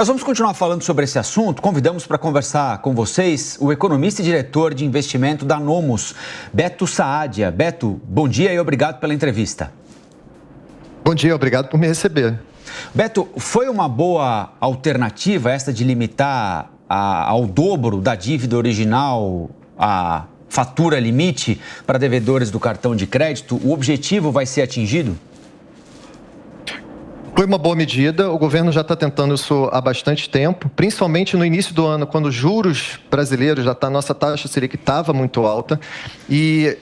Nós vamos continuar falando sobre esse assunto. Convidamos para conversar com vocês o economista e diretor de investimento da Nomos, Beto Saadia. Beto, bom dia e obrigado pela entrevista. Bom dia, obrigado por me receber. Beto, foi uma boa alternativa esta de limitar ao dobro da dívida original a fatura limite para devedores do cartão de crédito? O objetivo vai ser atingido? Foi uma boa medida, o governo já está tentando isso há bastante tempo, principalmente no início do ano, quando os juros brasileiros, nossa taxa Selic estava muito alta, e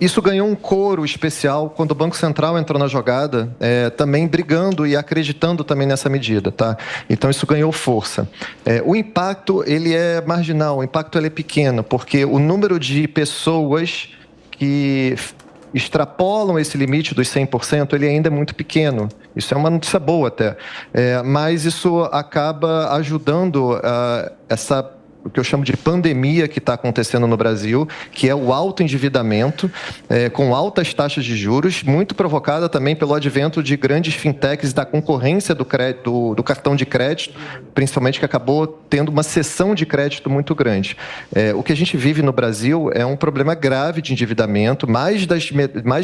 isso ganhou um coro especial quando o Banco Central entrou na jogada, também brigando e acreditando também nessa medida, tá? Então isso ganhou força. O impacto, ele é marginal, o impacto ele é pequeno, porque o número de pessoas que extrapolam esse limite dos 100%, ele ainda é muito pequeno. Isso é uma notícia boa até. Mas isso acaba ajudando o que eu chamo de pandemia que está acontecendo no Brasil, que é o alto endividamento, com altas taxas de juros, muito provocada também pelo advento de grandes fintechs da concorrência do cartão de crédito, principalmente que acabou tendo uma cessão de crédito muito grande. O que a gente vive no Brasil é um problema grave de endividamento, mais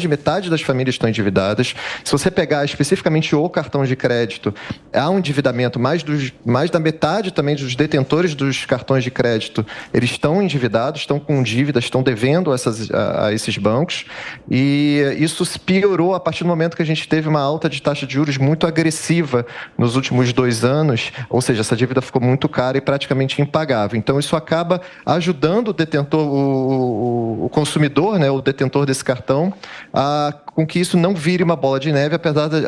de metade das famílias estão endividadas. Se você pegar especificamente o cartão de crédito, há um endividamento, mais da metade também dos detentores dos cartões de crédito, eles estão endividados, estão com dívidas, estão devendo a esses bancos, e isso se piorou a partir do momento que a gente teve uma alta de taxa de juros muito agressiva nos últimos 2 anos, ou seja, essa dívida ficou muito cara e praticamente impagável. Então isso acaba ajudando o detentor, o consumidor, né, o detentor desse cartão, com que isso não vire uma bola de neve,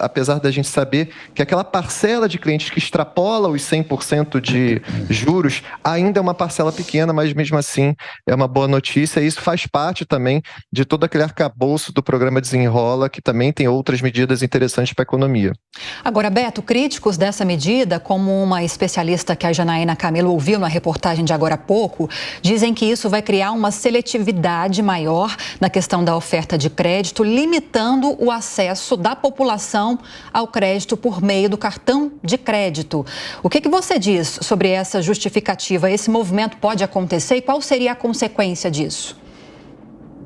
apesar da gente saber que aquela parcela de clientes que extrapola os 100% de juros ainda é uma parcela pequena, mas mesmo assim é uma boa notícia, e isso faz parte também de todo aquele arcabouço do programa Desenrola, que também tem outras medidas interessantes para a economia. Agora, Beto, críticos dessa medida, como uma especialista que a Janaína Camelo ouviu na reportagem de agora há pouco, dizem que isso vai criar uma seletividade maior na questão da oferta de crédito, limitando o acesso da população ao crédito por meio do cartão de crédito. O que você diz sobre essa justificativa? Esse movimento pode acontecer e qual seria a consequência disso?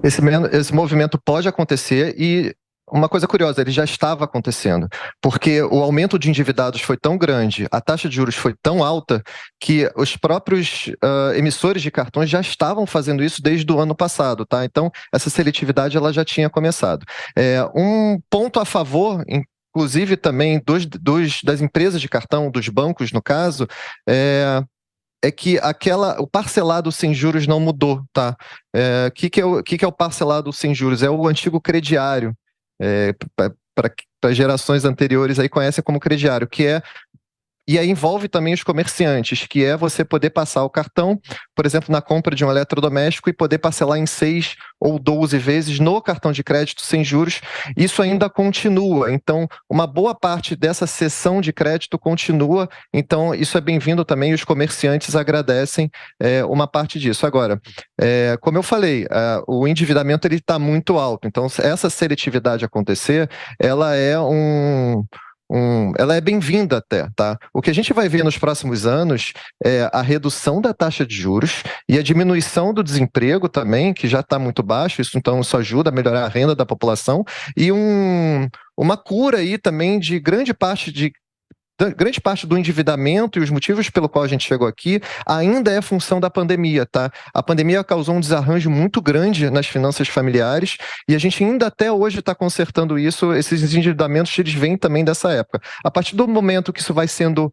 Esse movimento pode acontecer e uma coisa curiosa, ele já estava acontecendo, porque o aumento de endividados foi tão grande, a taxa de juros foi tão alta, que os próprios emissores de cartões já estavam fazendo isso desde o ano passado, tá? Então, essa seletividade ela já tinha começado. Um ponto a favor, inclusive também das empresas de cartão, dos bancos no caso, é que o parcelado sem juros não mudou, tá? O que é o parcelado sem juros? É o antigo crediário. Para gerações anteriores aí conhecem como crediário, e aí envolve também os comerciantes, que é você poder passar o cartão, por exemplo, na compra de um eletrodoméstico e poder parcelar em 6 ou 12 vezes no cartão de crédito sem juros. Isso ainda continua, então uma boa parte dessa cessão de crédito continua, então isso é bem-vindo também, e os comerciantes agradecem uma parte disso. Agora, como eu falei, o endividamento está muito alto, então essa seletividade acontecer, ela é ela é bem-vinda até, tá? O que a gente vai ver nos próximos anos é a redução da taxa de juros e a diminuição do desemprego também, que já está muito baixo, isso então isso ajuda a melhorar a renda da população, e uma cura aí também de grande parte do endividamento, e os motivos pelo qual a gente chegou aqui ainda é função da pandemia, tá? A pandemia causou um desarranjo muito grande nas finanças familiares, e a gente ainda até hoje está consertando isso. Esses endividamentos, eles vêm também dessa época. A partir do momento que isso vai sendo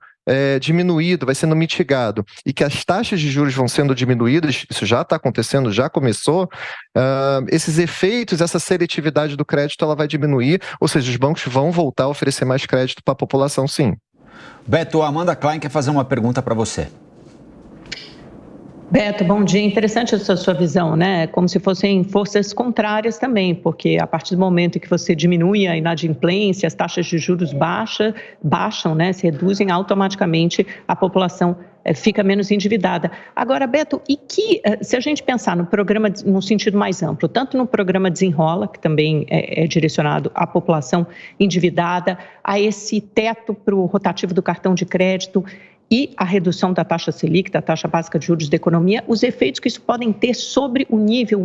diminuído, vai sendo mitigado, e que as taxas de juros vão sendo diminuídas, isso já está acontecendo, já começou, esses efeitos, essa seletividade do crédito, ela vai diminuir, ou seja, os bancos vão voltar a oferecer mais crédito para a população, sim. Beto, a Amanda Klein quer fazer uma pergunta para você. Beto, bom dia. Interessante essa sua visão, né? Como se fossem forças contrárias também, porque a partir do momento que você diminui a inadimplência, as taxas de juros baixam, né? Se reduzem, automaticamente a população fica menos endividada. Agora, Beto, se a gente pensar no programa num sentido mais amplo, tanto no programa Desenrola, que também é direcionado à população endividada, a esse teto para o rotativo do cartão de crédito e a redução da taxa Selic, da taxa básica de juros da economia, os efeitos que isso podem ter sobre o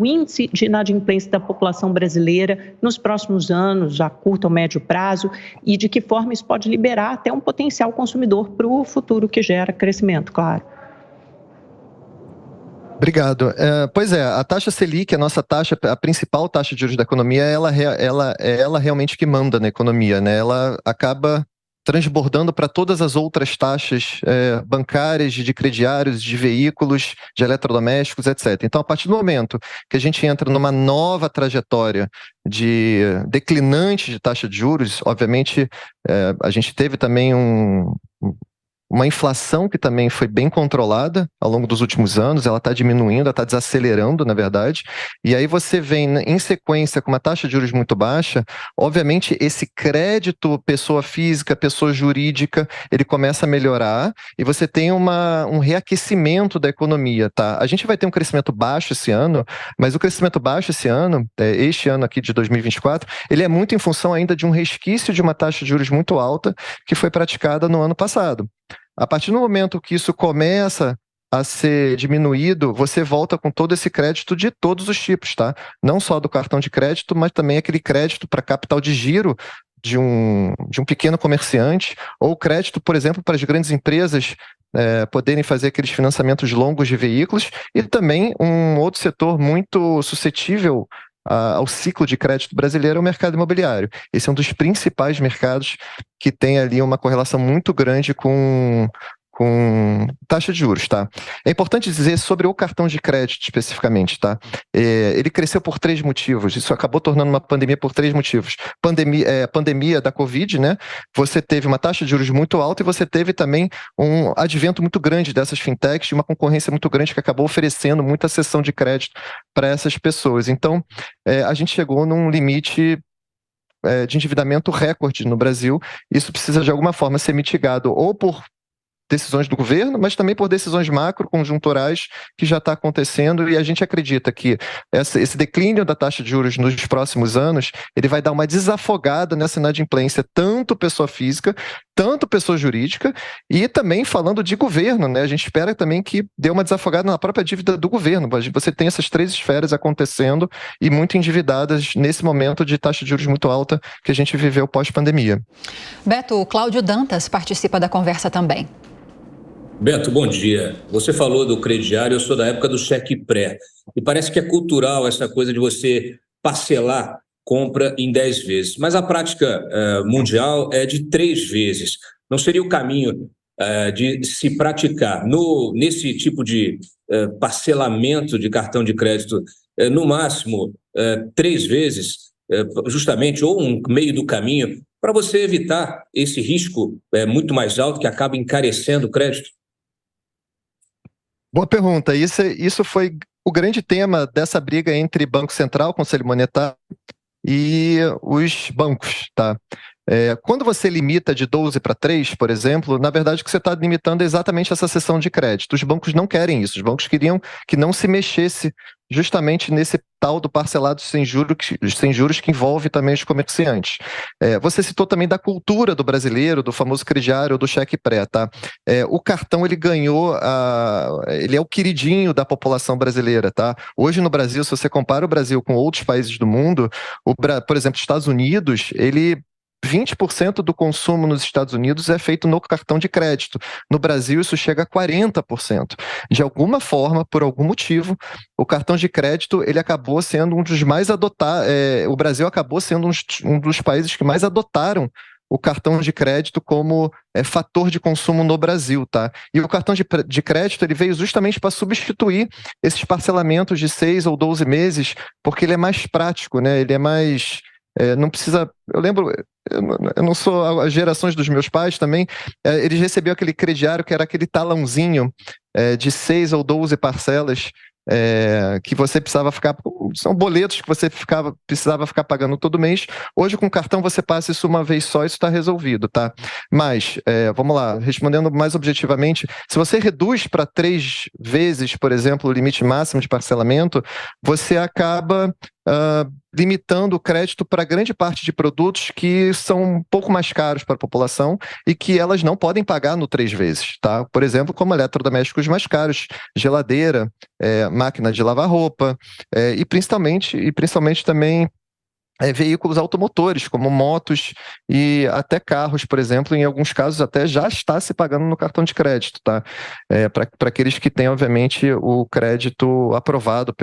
índice de inadimplência da população brasileira nos próximos anos, a curto ou médio prazo, e de que forma isso pode liberar até um potencial consumidor para o futuro que gera crescimento, claro. Obrigado. Pois é, a taxa Selic, a nossa taxa, a principal taxa de juros da economia, ela realmente que manda na economia, né? Ela acaba transbordando para todas as outras taxas bancárias, de crediários, de veículos, de eletrodomésticos, etc. Então, a partir do momento que a gente entra numa nova trajetória de declinante de taxa de juros, obviamente, a gente teve também uma inflação que também foi bem controlada ao longo dos últimos anos, ela está diminuindo, ela está desacelerando, na verdade, e aí você vem em sequência com uma taxa de juros muito baixa, obviamente esse crédito pessoa física, pessoa jurídica, ele começa a melhorar e você tem um reaquecimento da economia, tá? A gente vai ter um crescimento baixo esse ano, mas o crescimento baixo esse ano, este ano aqui de 2024, ele é muito em função ainda de um resquício de uma taxa de juros muito alta que foi praticada no ano passado. A partir do momento que isso começa a ser diminuído, você volta com todo esse crédito de todos os tipos, tá? Não só do cartão de crédito, mas também aquele crédito para capital de giro de um pequeno comerciante, ou crédito, por exemplo, para as grandes empresas poderem fazer aqueles financiamentos longos de veículos, e também um outro setor muito suscetível ao ciclo de crédito brasileiro é o mercado imobiliário. Esse é um dos principais mercados que tem ali uma correlação muito grande com taxa de juros, tá? É importante dizer sobre o cartão de crédito especificamente, tá? Ele cresceu por 3 motivos, isso acabou tornando uma pandemia por 3 motivos. Pandemia da Covid, né? Você teve uma taxa de juros muito alta e você teve também um advento muito grande dessas fintechs, uma concorrência muito grande que acabou oferecendo muita cessão de crédito para essas pessoas. Então, a gente chegou num limite de endividamento recorde no Brasil. Isso precisa de alguma forma ser mitigado ou por decisões do governo, mas também por decisões macro, conjunturais, que já está acontecendo, e a gente acredita que esse declínio da taxa de juros nos próximos anos, ele vai dar uma desafogada nessa inadimplência, tanto pessoa física, tanto pessoa jurídica, e também falando de governo, né? A gente espera também que dê uma desafogada na própria dívida do governo. Você tem essas 3 esferas acontecendo e muito endividadas nesse momento de taxa de juros muito alta que a gente viveu pós-pandemia. Beto, o Cláudio Dantas participa da conversa também. Beto, bom dia. Você falou do crediário, eu sou da época do cheque pré. E parece que é cultural essa coisa de você parcelar compra em 10 vezes. Mas a prática mundial é de 3 vezes. Não seria o caminho de se praticar nesse tipo de parcelamento de cartão de crédito, no máximo 3 vezes, justamente, ou um meio do caminho, para você evitar esse risco muito mais alto que acaba encarecendo o crédito? Boa pergunta. Isso foi o grande tema dessa briga entre Banco Central, Conselho Monetário e os bancos, tá? Quando você limita de 12 para 3, por exemplo, na verdade o que você está limitando é exatamente essa cessão de crédito. Os bancos não querem isso. Os bancos queriam que não se mexesse justamente nesse tal do parcelado sem juros que envolve também os comerciantes. Você citou também da cultura do brasileiro, do famoso crediário, do cheque pré, tá? O cartão, ele ganhou, ele é o queridinho da população brasileira, tá? Hoje no Brasil, se você compara o Brasil com outros países do mundo, por exemplo, Estados Unidos, 20% do consumo nos Estados Unidos é feito no cartão de crédito. No Brasil, isso chega a 40%. De alguma forma, por algum motivo, o cartão de crédito ele acabou sendo um dos mais adotados. O Brasil acabou sendo um dos países que mais adotaram o cartão de crédito como fator de consumo no Brasil, tá? E o cartão de crédito ele veio justamente para substituir esses parcelamentos de 6 ou 12 meses, porque ele é mais prático, né? Ele é mais... não precisa... Eu lembro... Eu não sou as gerações dos meus pais também, eles recebiam aquele crediário que era aquele talãozinho de 6 ou 12 parcelas que você precisava ficar... São boletos que você precisava ficar pagando todo mês. Hoje, com o cartão, você passa isso uma vez só e isso está resolvido, tá? Mas, vamos lá, respondendo mais objetivamente, se você reduz para 3 vezes, por exemplo, o limite máximo de parcelamento, você acaba limitando o crédito para grande parte de produtos que são um pouco mais caros para a população e que elas não podem pagar no 3 vezes, tá? Por exemplo, como eletrodomésticos mais caros, geladeira, máquina de lavar roupa, e principalmente também veículos automotores, como motos e até carros, por exemplo, em alguns casos até já está se pagando no cartão de crédito, tá? Para aqueles que têm, obviamente, o crédito aprovado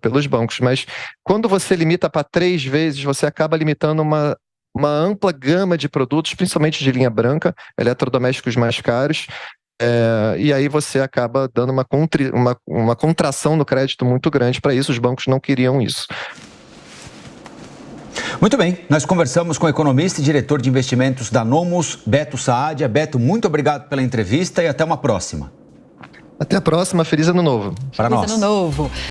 pelos bancos. Mas quando você limita para 3 vezes, você acaba limitando uma ampla gama de produtos, principalmente de linha branca, eletrodomésticos mais caros, e aí você acaba dando uma contração no crédito muito grande para isso. Os bancos não queriam isso. Muito bem, nós conversamos com o economista e diretor de investimentos da Nomus, Beto Saadia. Beto, muito obrigado pela entrevista e até uma próxima. Até a próxima, feliz ano novo. Para nós. Feliz ano novo.